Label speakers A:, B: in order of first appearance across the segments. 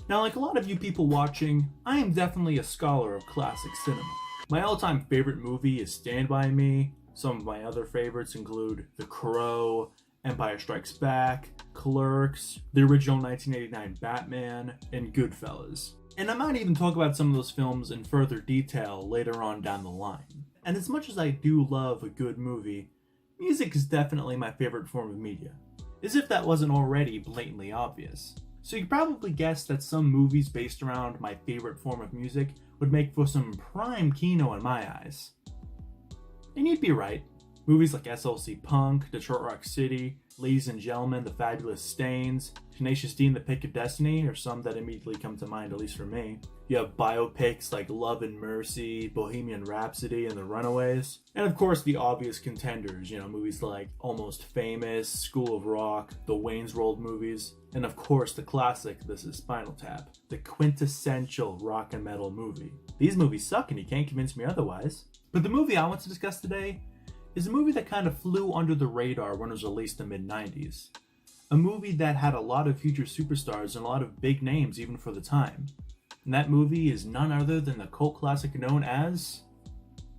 A: Now, like a lot of you people watching, I am definitely a scholar of classic cinema. My all-time favorite movie is Stand By Me. Some of my other favorites include The Crow, Empire Strikes Back, Clerks, the original 1989 Batman, and Goodfellas. And I might even talk about some of those films in further detail later on down the line. And as much as I do love a good movie, music is definitely my favorite form of media. As if that wasn't already blatantly obvious. So you probably guessed that some movies based around my favorite form of music would make for some prime kino in my eyes. And you'd be right. Movies like SLC Punk, Detroit Rock City, Ladies and Gentlemen, The Fabulous Stains, Tenacious D and The Pick of Destiny are some that immediately come to mind, at least for me. You have biopics like Love and Mercy, Bohemian Rhapsody, and The Runaways. And of course the obvious contenders, movies like Almost Famous, School of Rock, the Wayne's World movies, and of course the classic This Is Spinal Tap, the quintessential rock and metal movie. These movies suck and you can't convince me otherwise. But the movie I want to discuss today is a movie that kind of flew under the radar when it was released in the mid-90s. A movie that had a lot of future superstars and a lot of big names even for the time. And that movie is none other than the cult classic known as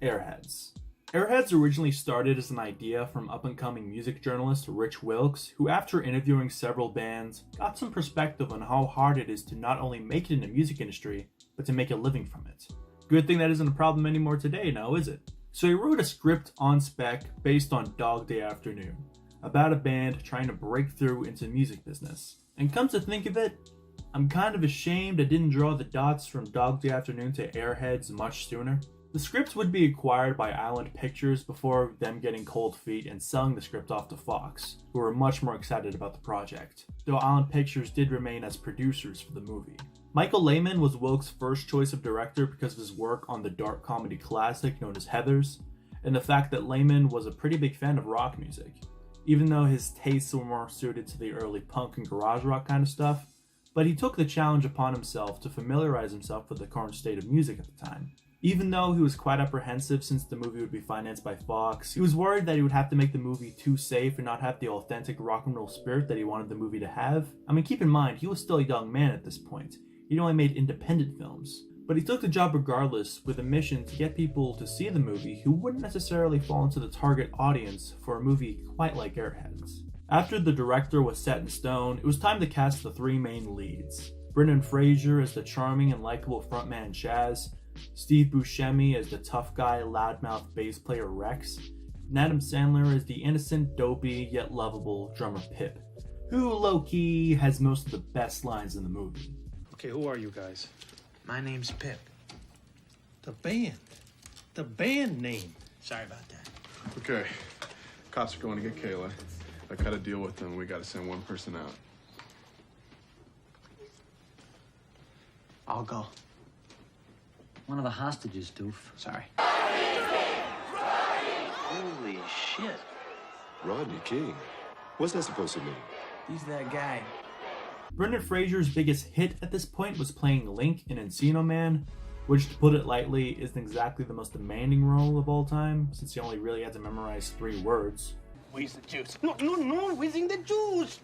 A: Airheads. Airheads originally started as an idea from up-and-coming music journalist Rich Wilkes, who after interviewing several bands, got some perspective on how hard it is to not only make it in the music industry, but to make a living from it. Good thing that isn't a problem anymore today, now is it? So he wrote a script on spec based on Dog Day Afternoon, about a band trying to break through into the music business. And come to think of it, I'm kind of ashamed I didn't draw the dots from Dog Day Afternoon to Airheads much sooner. The script would be acquired by Island Pictures before them getting cold feet and selling the script off to Fox, who were much more excited about the project, though Island Pictures did remain as producers for the movie. Michael Lehman was Wilkes' first choice of director because of his work on the dark comedy classic known as Heathers, and the fact that Lehman was a pretty big fan of rock music, even though his tastes were more suited to the early punk and garage rock kind of stuff, but he took the challenge upon himself to familiarize himself with the current state of music at the time. Even though he was quite apprehensive since the movie would be financed by Fox, he was worried that he would have to make the movie too safe and not have the authentic rock and roll spirit that he wanted the movie to have. I mean, keep in mind, he was still a young man at this point. He'd only made independent films. But he took the job regardless with a mission to get people to see the movie who wouldn't necessarily fall into the target audience for a movie quite like Airheads. After the director was set in stone, it was time to cast the three main leads. Brendan Fraser as the charming and likable frontman Chaz, Steve Buscemi as the tough guy, loudmouth bass player Rex, and Adam Sandler as the innocent, dopey, yet lovable drummer Pip, who low-key has most of the best lines in the movie.
B: Okay, who are you guys?
C: My name's Pip.
D: The band name.
C: Sorry about that.
E: Okay, cops are going to get Kayla. I cut a deal with them. We got to send one person out.
C: I'll go.
F: One of the hostages, doof.
C: Sorry.
F: Holy shit.
G: Rodney King. What's that supposed to mean?
C: He's that guy.
A: Brendan Fraser's biggest hit at this point was playing Link in Encino Man, which, to put it lightly, isn't exactly the most demanding role of all time, since he only really had to memorize 3 words.
D: Where's the juice? No, where's the juice?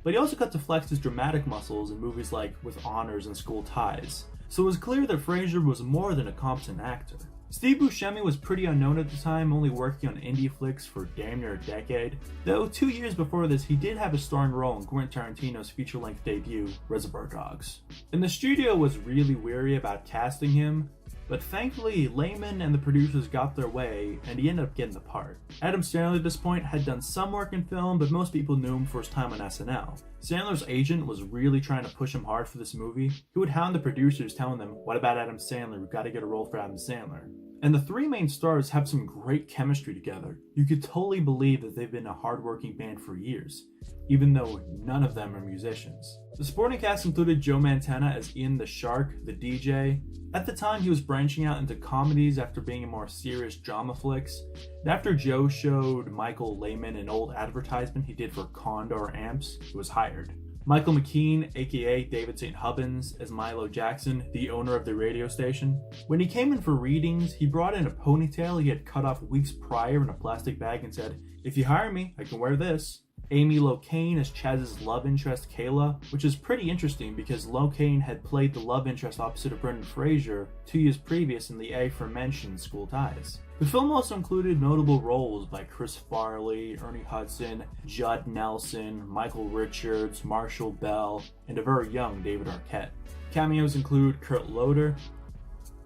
A: But he also got to flex his dramatic muscles in movies like With Honors and School Ties, so it was clear that Fraser was more than a competent actor. Steve Buscemi was pretty unknown at the time, only working on indie flicks for damn near a decade, though 2 years before this he did have a starring role in Quentin Tarantino's feature-length debut, Reservoir Dogs. And the studio was really weary about casting him, but thankfully Lehman and the producers got their way and he ended up getting the part. Adam Sandler at this point had done some work in film, but most people knew him for his time on SNL. Sandler's agent was really trying to push him hard for this movie. He would hound the producers telling them, "What about Adam Sandler? We've got to get a role for Adam Sandler." And the 3 main stars have some great chemistry together. You could totally believe that they've been a hard-working band for years, even though none of them are musicians. The supporting cast included Joe Montana as Ian the Shark, the DJ. At the time, he was branching out into comedies after being in more serious drama flicks. And after Joe showed Michael Lehman an old advertisement he did for Condor Amps, he was hired. Michael McKean, aka David St. Hubbins, as Milo Jackson, the owner of the radio station. When he came in for readings, he brought in a ponytail he had cut off weeks prior in a plastic bag and said, "If you hire me, I can wear this." Amy Locane as Chaz's love interest Kayla, which is pretty interesting because Locane had played the love interest opposite of Brendan Fraser 2 years previous in the aforementioned School Ties. The film also included notable roles by Chris Farley, Ernie Hudson, Judd Nelson, Michael Richards, Marshall Bell, and a very young David Arquette. Cameos include Kurt Loder,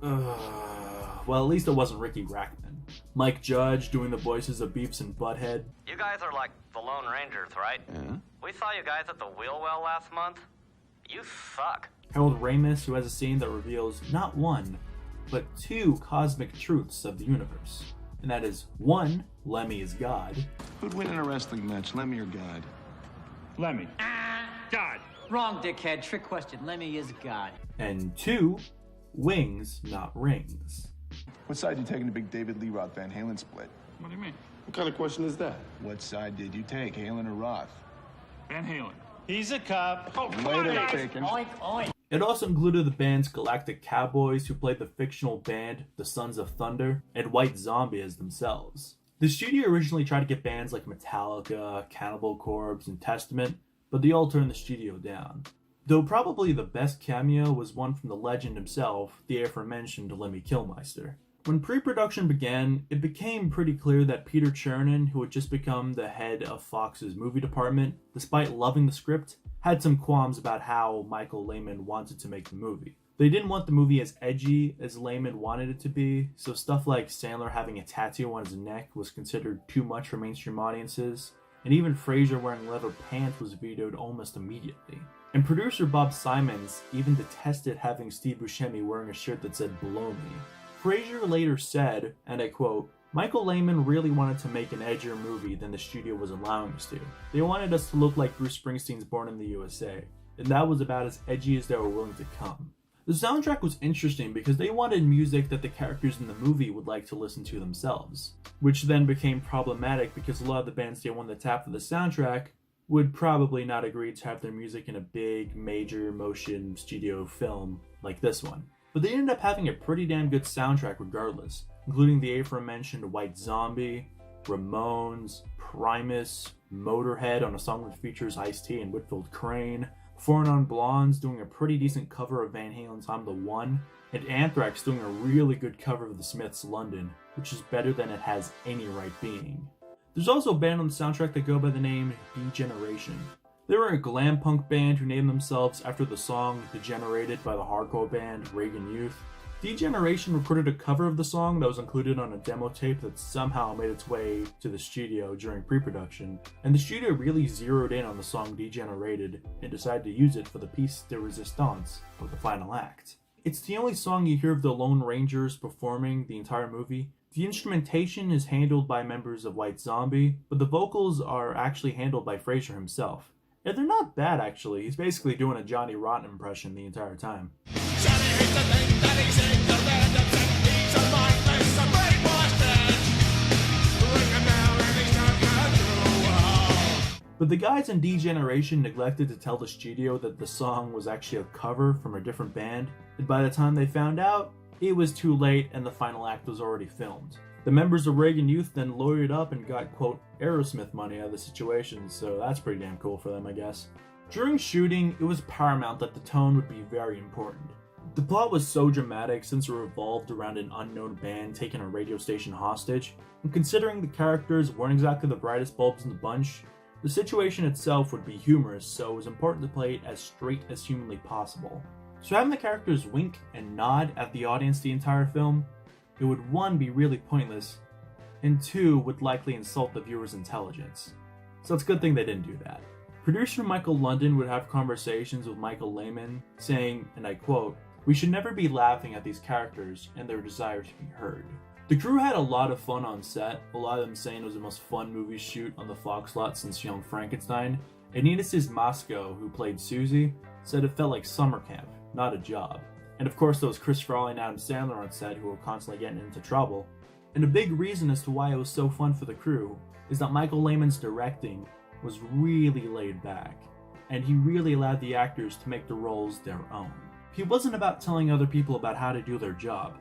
A: well, at least it wasn't Ricky Rackman. Mike Judge doing the voices of Beeps and Butthead.
B: You guys are like the Lone Rangers, right?
E: Yeah?
B: We saw you guys at the Wheel Well last month. You suck.
A: Harold Ramis, who has a scene that reveals not one, but 2 cosmic truths of the universe. And that is 1, Lemmy is God,
H: Who'd win in a wrestling match, Lemmy or God?
I: Lemmy. God.
F: Wrong, dickhead. Trick question. Lemmy is God.
A: and 2, Wings, not Rings.
H: What side you taking the big David Lee Roth Van Halen split?
I: What do you mean?
G: What kind of question is that?
H: What side did you take, Halen or Roth?
I: Van Halen.
D: He's a cop.
I: Oh,
H: Later, taken.
F: Oink, oink.
A: It also included the band's Galactic Cowboys, who played the fictional band The Sons of Thunder, and White Zombie as themselves. The studio originally tried to get bands like Metallica, Cannibal Corpse, and Testament, but they all turned the studio down. Though probably the best cameo was one from the legend himself, the aforementioned Lemmy Kilmister. When pre-production began, it became pretty clear that Peter Chernin, who had just become the head of Fox's movie department, despite loving the script, had some qualms about how Michael Lehman wanted to make the movie. They didn't want the movie as edgy as Lehman wanted it to be, so stuff like Sandler having a tattoo on his neck was considered too much for mainstream audiences, and even Fraser wearing leather pants was vetoed almost immediately. And producer Bob Simons even detested having Steve Buscemi wearing a shirt that said "Blow Me." Fraser later said, and I quote, "Michael Lehman really wanted to make an edgier movie than the studio was allowing us to. They wanted us to look like Bruce Springsteen's Born in the USA, and that was about as edgy as they were willing to come." The soundtrack was interesting because they wanted music that the characters in the movie would like to listen to themselves, which then became problematic because a lot of the bands they wanted to tap for the soundtrack would probably not agree to have their music in a big, major motion studio film like this one. But they ended up having a pretty damn good soundtrack regardless, including the aforementioned White Zombie, Ramones, Primus, Motorhead on a song that features Ice-T and Whitfield Crane, 4 Non Blondes doing a pretty decent cover of Van Halen's I'm the One, and Anthrax doing a really good cover of the Smiths' London, which is better than it has any right being. There's also a band on the soundtrack that go by the name Degeneration. They were a glam punk band who named themselves after the song Degenerated by the hardcore band Reagan Youth. Degeneration recorded a cover of the song that was included on a demo tape that somehow made its way to the studio during pre-production, and the studio really zeroed in on the song Degenerated and decided to use it for the piece de resistance of the final act. It's the only song you hear of the Lone Rangers performing the entire movie. The instrumentation is handled by members of White Zombie, but the vocals are actually handled by Fraser himself. And they're not bad actually, he's basically doing a Johnny Rotten impression the entire time. But the guys in Degeneration neglected to tell the studio that the song was actually a cover from a different band, and by the time they found out, it was too late and the final act was already filmed. The members of Reagan Youth then lawyered up and got, quote, Aerosmith money out of the situation, so that's pretty damn cool for them, I guess. During shooting, it was paramount that the tone would be very important. The plot was so dramatic since it revolved around an unknown band taking a radio station hostage, and considering the characters weren't exactly the brightest bulbs in the bunch, the situation itself would be humorous, so it was important to play it as straight as humanly possible. So having the characters wink and nod at the audience the entire film, it would 1, be really pointless, and 2, would likely insult the viewer's intelligence. So it's a good thing they didn't do that. Producer Michael London would have conversations with Michael Lehman, saying, and I quote, "We should never be laughing at these characters and their desire to be heard." The crew had a lot of fun on set, a lot of them saying it was the most fun movie shoot on the Fox lot since Young Frankenstein, and Nina Sismasco, who played Susie, said it felt like summer camp, not a job. And of course there was Chris Farley and Adam Sandler on set who were constantly getting into trouble. And a big reason as to why it was so fun for the crew is that Michael Lehman's directing was really laid back, and he really allowed the actors to make the roles their own. He wasn't about telling other people about how to do their job,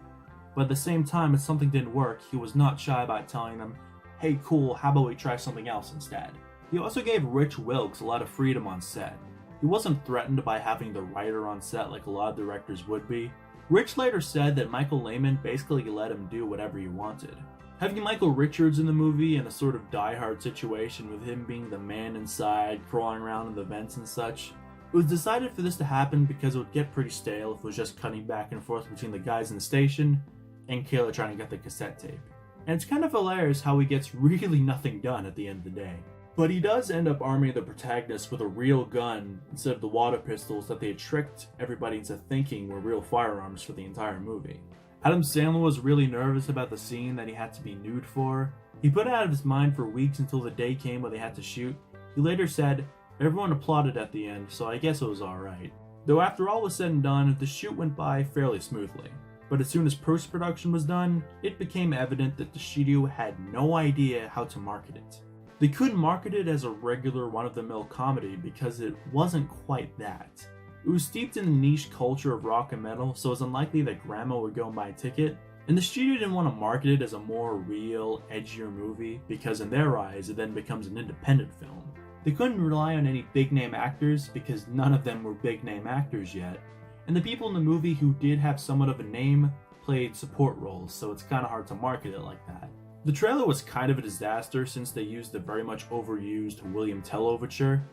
A: but at the same time, if something didn't work, he was not shy about telling them, hey cool, how about we try something else instead? He also gave Rich Wilkes a lot of freedom on set. He wasn't threatened by having the writer on set like a lot of directors would be. Rich later said that Michael Lehman basically let him do whatever he wanted. Having Michael Richards in the movie in a sort of die-hard situation with him being the man inside, crawling around in the vents and such, it was decided for this to happen because it would get pretty stale if it was just cutting back and forth between the guys in the station and Kayla trying to get the cassette tape. And it's kind of hilarious how he gets really nothing done at the end of the day. But he does end up arming the protagonist with a real gun instead of the water pistols that they had tricked everybody into thinking were real firearms for the entire movie. Adam Sandler was really nervous about the scene that he had to be nude for. He put it out of his mind for weeks until the day came when they had to shoot. He later said, "Everyone applauded at the end, so I guess it was alright." Though after all was said and done, the shoot went by fairly smoothly. But as soon as post-production was done, it became evident that the studio had no idea how to market it. They couldn't market it as a regular run-of-the-mill comedy because it wasn't quite that. It was steeped in the niche culture of rock and metal, so it's unlikely that grandma would go and buy a ticket, and the studio didn't want to market it as a more real, edgier movie because in their eyes it then becomes an independent film. They couldn't rely on any big-name actors because none of them were big-name actors yet, and the people in the movie who did have somewhat of a name played support roles, so it's kind of hard to market it like that. The trailer was kind of a disaster since they used the very much overused William Tell overture.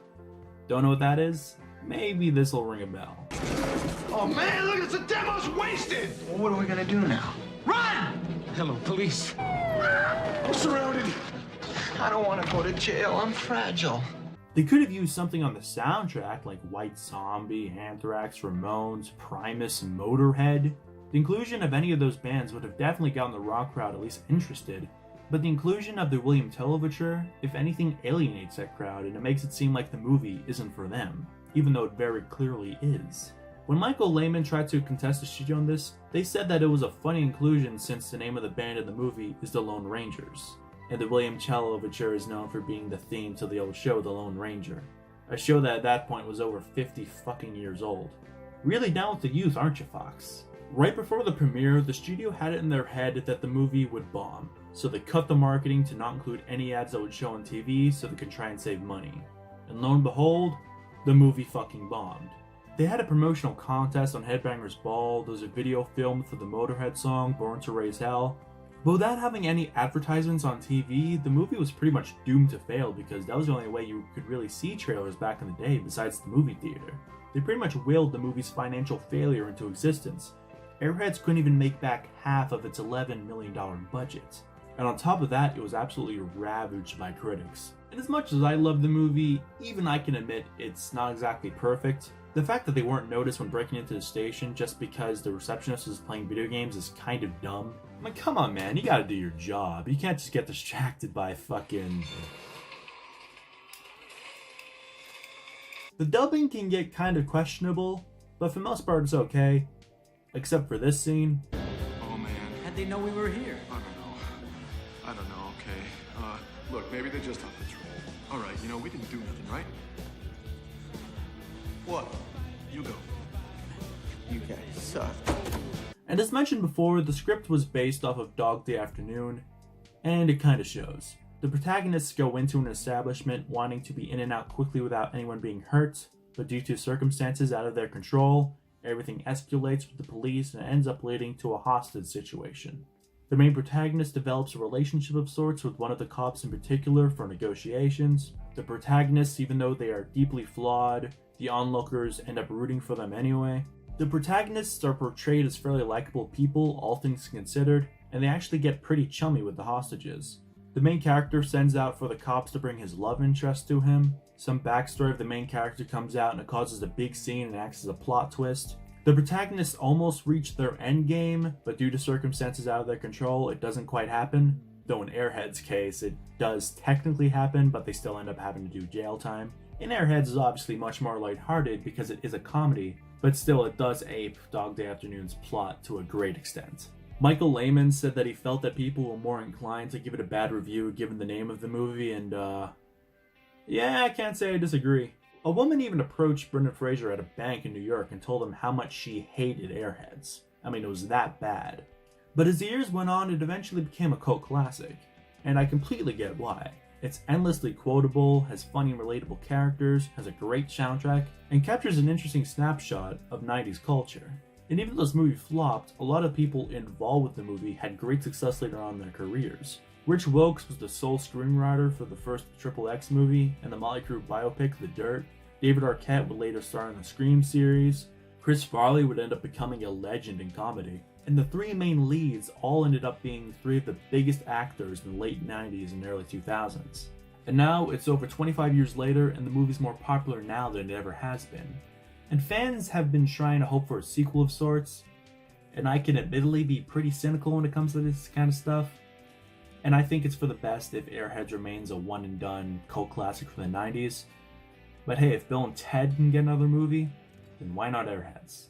A: Don't know what that is? Maybe this'll ring a bell.
H: Oh man, look, it's the demo's wasted!
C: Well, what are we gonna do now?
H: Run!
C: Hello, police.
H: I'm surrounded.
C: I don't want to go to jail. I'm fragile.
A: They could have used something on the soundtrack like White Zombie, Anthrax, Ramones, Primus, and Motorhead. The inclusion of any of those bands would have definitely gotten the rock crowd at least interested, but the inclusion of the William Tell overture, if anything, alienates that crowd and it makes it seem like the movie isn't for them, even though it very clearly is. When Michael Lehman tried to contest the studio on this, they said that it was a funny inclusion since the name of the band in the movie is the Lone Rangers, and the William Tell overture is known for being the theme to the old show The Lone Ranger, a show that at that point was over 50 fucking years old. Really down with the youth, aren't you, Fox? Right before the premiere, the studio had it in their head that the movie would bomb, so they cut the marketing to not include any ads that would show on TV so they could try and save money. And lo and behold, the movie fucking bombed. They had a promotional contest on Headbangers Ball, there was a video filmed for the Motorhead song Born to Raise Hell, but without having any advertisements on TV, the movie was pretty much doomed to fail because that was the only way you could really see trailers back in the day besides the movie theater. They pretty much willed the movie's financial failure into existence. Airheads couldn't even make back half of its $11 million budget. And on top of that, it was absolutely ravaged by critics. And as much as I love the movie, even I can admit it's not exactly perfect. The fact that they weren't noticed when breaking into the station just because the receptionist was playing video games is kind of dumb. I mean, come on man, you gotta do your job. You can't just get distracted by fucking... The dubbing can get kind of questionable, but for the most part it's okay. Except for this scene.
E: Oh man,
F: How'd they know we were here?
E: I don't know, okay. Look, maybe they're just on patrol. Alright, we didn't do nothing, right? What? You go.
C: You guys suck.
A: And as mentioned before, the script was based off of Dog Day Afternoon, and it kinda shows. The protagonists go into an establishment wanting to be in and out quickly without anyone being hurt, but due to circumstances out of their control, everything escalates with the police and ends up leading to a hostage situation. The main protagonist develops a relationship of sorts with one of the cops in particular for negotiations. The protagonists, even though they are deeply flawed, the onlookers end up rooting for them anyway. The protagonists are portrayed as fairly likable people, all things considered, and they actually get pretty chummy with the hostages. The main character sends out for the cops to bring his love interest to him. Some backstory of the main character comes out and it causes a big scene and acts as a plot twist. The protagonists almost reach their endgame, but due to circumstances out of their control, it doesn't quite happen. Though in Airheads' case, it does technically happen, but they still end up having to do jail time. In Airheads is obviously much more lighthearted because it is a comedy, but still it does ape Dog Day Afternoon's plot to a great extent. Michael Lehman said that he felt that people were more inclined to give it a bad review given the name of the movie, and yeah, I can't say I disagree. A woman even approached Brendan Fraser at a bank in New York and told him how much she hated Airheads. I mean, it was that bad. But as the years went on, it eventually became a cult classic, and I completely get why. It's endlessly quotable, has funny and relatable characters, has a great soundtrack, and captures an interesting snapshot of 90s culture. And even though this movie flopped, a lot of people involved with the movie had great success later on in their careers. Rich Wilkes was the sole screenwriter for the first XXX movie and the Motley Crue biopic The Dirt. David Arquette would later star in the Scream series. Chris Farley would end up becoming a legend in comedy. And the three main leads all ended up being three of the biggest actors in the late 90s and early 2000s. And now it's over 25 years later and the movie's more popular now than it ever has been. And fans have been trying to hope for a sequel of sorts, and I can admittedly be pretty cynical when it comes to this kind of stuff. And I think it's for the best if Airheads remains a one and done cult classic from the 90s. But hey, if Bill and Ted can get another movie, then why not Airheads?